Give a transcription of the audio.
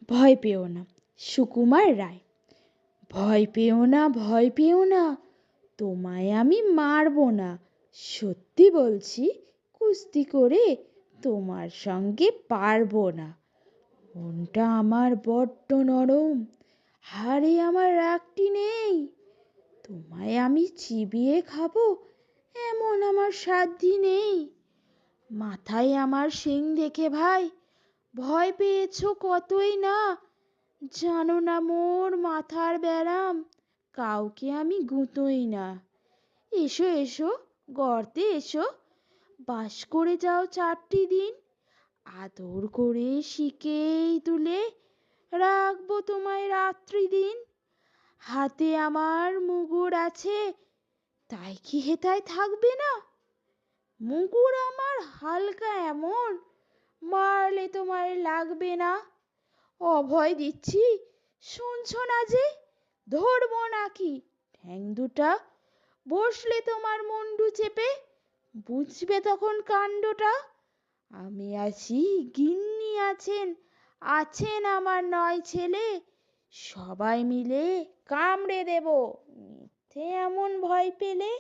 ভয় পেও না। সুকুমার রায়। ভয় পেও না, ভয় পেও না, তোমায় আমি মারবো না। সত্যি বলছি, কুস্তি করে তোমার সঙ্গে পারবো না। মনটা আমার বড্ড নরম, হাড়ে আমার রাগটি নেই। তোমায় আমি চিবিয়ে খাবো এমন আমার সাধ্যি নেই। মাথায় আমার শিং দেখে ভাই ভয় পেয়েছো কতই না। জানো না মোর মাথার ব্যারাম, কাউকে আমি গুঁতোই না। এসো এসো, গর্তে এসো, বাস করে যাও 4টি দিন। আদর করে শিকেই তুলে রাখবো তোমায় রাত্রি দিন। হাতে আমার মুগুর আছে, তাই কি হেথায় থাকবে না? মুগুর আমার হালকা এমন, মারলে তোমার লাগবে না। অভয় দিচ্ছি, শুনছো না যে? ধরবো নাকি ঠ্যাং দুটা? বসলে তোমার মুন্ডু চেপে, বুঝবে তখন কাণ্ডটা। আমি আছি, গিন্নি আছেন, আছেন আমার 9 ছেলে। সবাই মিলে কামড়ে দেব মিথ্যে এমন ভয় পেলে।